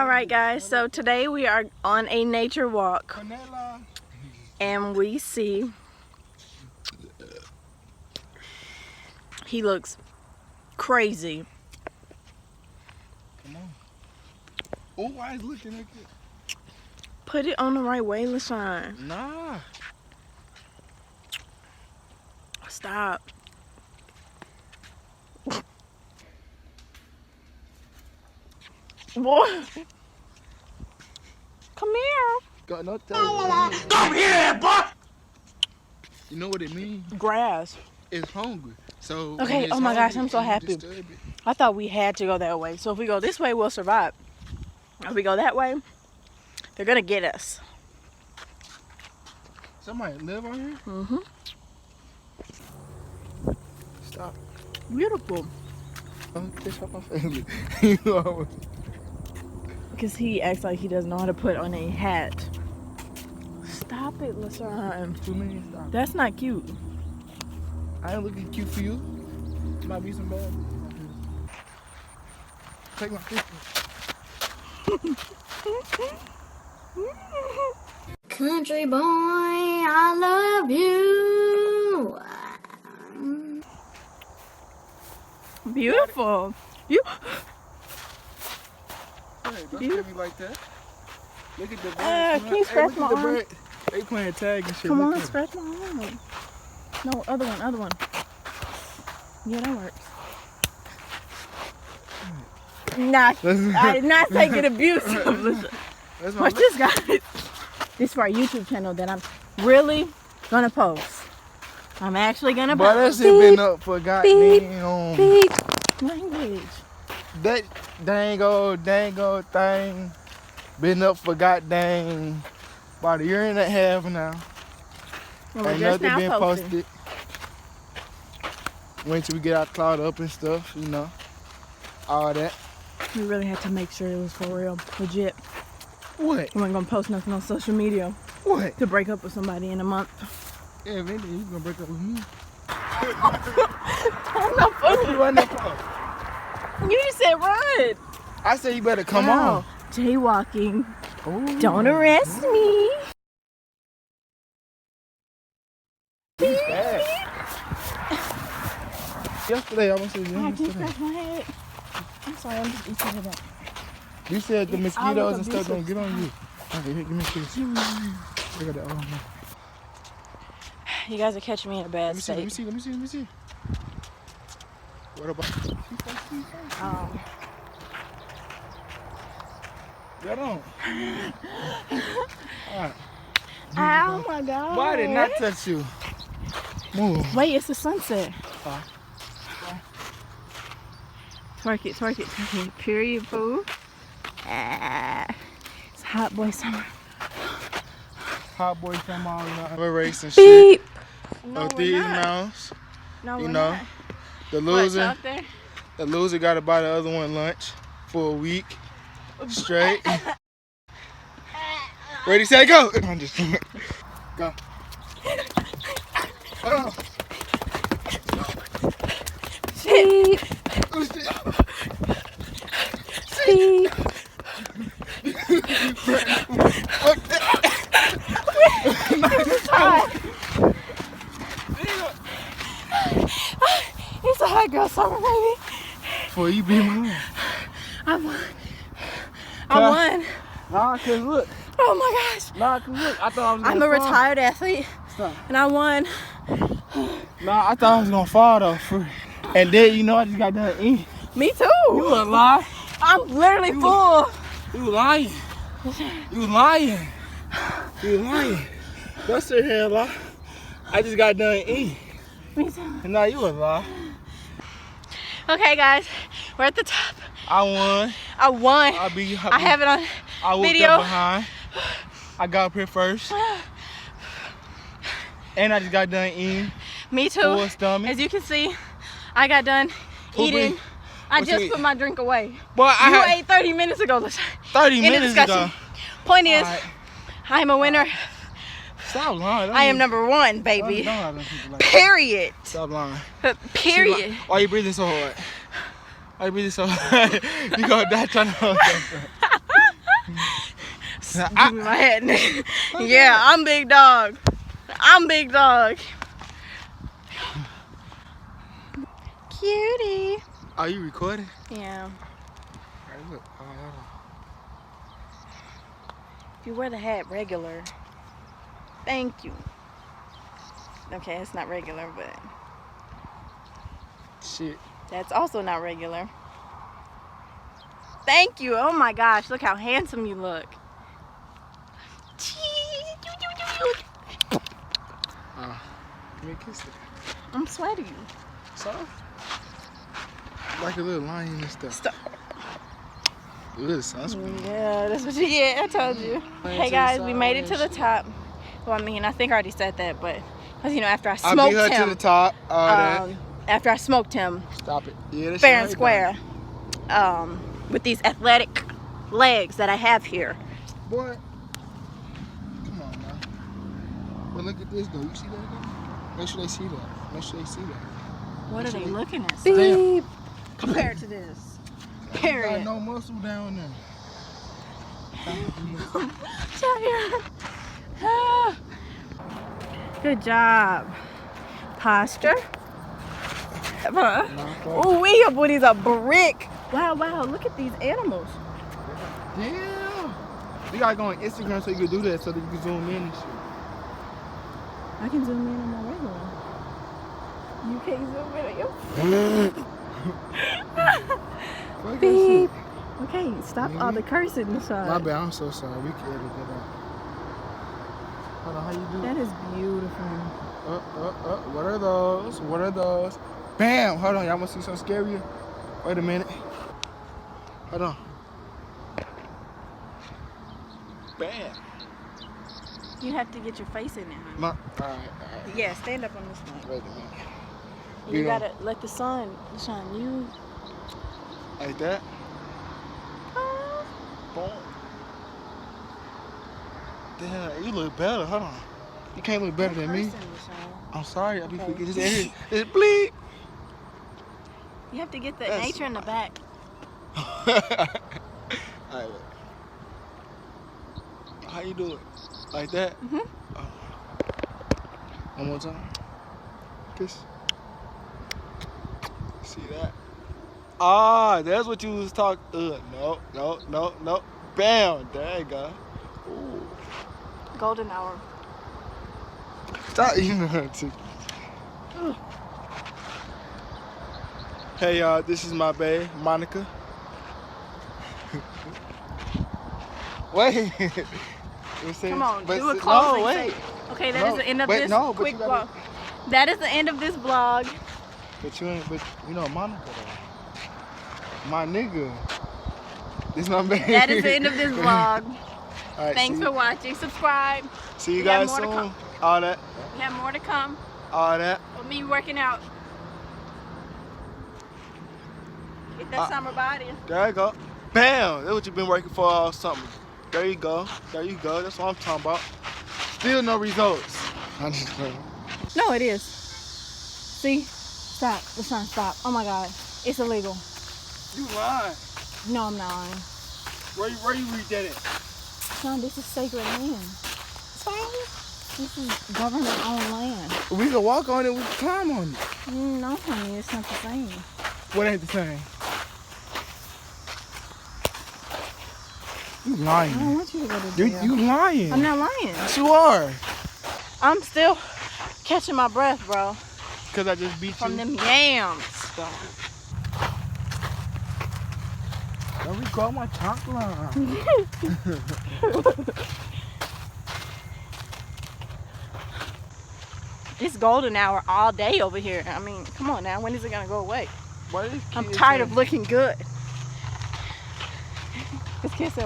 Alright guys, so today we are on a nature walk and we see he looks crazy. Come on. Oh, why is looking like it? Put it on the right way, LaShawn. Nah. Stop. Boy. Come here. Got no time. Come here, boy. You know what it means? Grass. It's hungry. So okay, oh my gosh, I'm so happy. I thought we had to go that way. So if we go this way, we'll survive. If we go that way, they're gonna get us. Somebody live on here? Mm-hmm. Stop. Beautiful. Don't fish off my family. You know. Because he acts like he doesn't know how to put on a hat. Stop it, LaShawn. 2 minutes. Stop. That's not cute. I ain't looking cute for you. Might be some bad. Take my fish. Country boy, I love you. Beautiful. You. Hey, don't scare me like that. Look at the bird. Can you scratch my arm? Bird. They playing tag and shit. Come Look on, at scratch my arm. No, other one. Yeah, that works. Nah, I did not take it abusive. Listen, watch this, guys. This is for our YouTube channel that I'm really gonna post. I'm actually gonna post. But that shit been up for goddamn. Beep. Language. That dango thing been up for goddamn about a year and a half now. And we're Ain't just nothing now been posting. posted. Wait till we get our cloud up and stuff, you know. All that. We really had to make sure it was for real, legit. What? We weren't gonna post nothing on social media What? to break up with somebody in a month. Yeah, if anything, you gonna break up with me. I'm not funny. Run that car. You just said run. I said you better come Wow. on. Jaywalking. Ooh. Don't arrest me. He's bad. Yesterday, I went to the gym I can yesterday. scratch my head. I'm sorry, I'm just eating it up. You said the It's all mosquitoes and stuff abusive. don't get on you. Okay, here, give me a kiss. Look at that. Oh, man. You guys are catching me in a bad Let me state. see. What about? Oh. Get on. Alright. Oh my God. Why did not touch you? Move. Wait, it's the sunset. Oh. Twerk it. Period, boo. It's hot boy summer. Hot boy come on. We're racing shit. No, Of we're these not. mounts. No, You we're know, not. the What, loser. up there? The loser got to buy the other one lunch for a week straight. Ready, set, go! I'm just go. Oh. Beep. Beep. It's a hot girl summer, baby. Before you be mine. I won. Nah, cause look. Oh my gosh. Nah, cause look. I thought I was gonna I'm a fall. retired athlete, Stop. and I won. Nah, I thought I was gonna fall though. And then you know I just got done eating. Me too. You a lie. I'm literally full. You lying. You lying. You lying. Don't sit here and lie. I just got done eating. Me too. And now you a lie. Okay, guys, we're at the top. I won. I won. I have it on I whooped video. up behind. I got up here first. And I just got done eating. Me too. Full stomach. As you can see, I got done eating. I What you just eat? put my drink away. Boy, I You had ate 30 minutes ago. Let's 30 end the minutes discussion. ago. Point is, Alright. I'm a winner. Stop lying. I am number one, baby. Don't have them people like that. Period. Stop lying. Period. Why you breathing so hard? Why you breathing so hard? You gonna die trying to hold that. Give me my hat. Yeah, I'm big dog. I'm big dog. Cutie. Are you recording? Yeah. Alright, look. If you wear the hat regular. Thank you. Okay, it's not regular, but Shit. that's also not regular. Thank you. Oh my gosh, look how handsome you look. Give me a kiss there. I'm sweaty. So? Like a little lion and stuff. Stop. Ugh, sounds sweet. Yeah, that's what you get. I told you. Hey guys, we made it to the top. Well, I mean, I think I already said that, but you know, after I I smoked beat her him, to the top. All that. after I smoked him Stop it. Yeah, that's fair and right, square, with these athletic legs that I have here. Boy. Come on now. But look at this though. You see that though? Make sure they see that. Make sure they see that. What are they looking at? Damn. Compared to this. Got Period. no muscle down there. Good job. Posture. Oh, your booty's a brick. Wow, wow, look at these animals. Damn. We gotta go on Instagram so you can do that so that you can zoom in and shit. I can zoom in on my regular. You can't zoom in on your Fuck that beep. shit. Okay, stop all the cursing, Deshaun. My bad, I'm so sorry. We can edit that out. Hold on, how you do That is beautiful. What are those? What are those? Bam! Hold on, y'all wanna see something scarier? Wait a minute. Hold on. Bam! You have to get your face in there, honey. Alright. Yeah, stand up on this one. Wait a minute. You gotta let the sun, Deshaun, you. Like that? Boom. Damn, you look better. Hold on. You can't look better than me. I'm sorry, I be Okay. forgetting. It's bleed. You have to get the That's nature in the back. Alright, look. How you do it? Like that? Mhm. One more time. Kiss. See that? Ah, that's what you was talking. No. Bam. There you go. Ooh. Golden hour. Stop eating her too. Hey y'all, this is my bae, Monica. Wait. Come on, But do a no, closing wait. statement. Okay, that is No, the end of wait, this no, but quick you gotta- vlog. That is the end of this vlog. But you know Monica though. My nigga. This my bae. That is the end of this vlog. All right, Thanks for watching. Subscribe. See you We have guys more to soon. come. All that. We have more to come All that. of me working out. Get that summer body. There you go. Bam! That's what you've been working for all summer. There you go. There you go. That's what I'm talking about. Still no results. I'm just playing. No, it is. See? Stop. The sun, stop. Oh my God. It's illegal. You lying. No, I'm not lying. Where you read that at? Son, this is sacred land. This is government-owned land. We can walk on it, we can climb on it. No, honey, it's not the same. What ain't the same? You I don't lying. want you to go to jail. You lying. I'm not lying. Yes, you are. I'm still catching my breath, bro, Because I just beat from you. them yams. Don't record my chocolate. It's golden hour all day over here. I mean, come on now. When is it going to go away? Why these I'm kids tired say- of looking good. This kid said,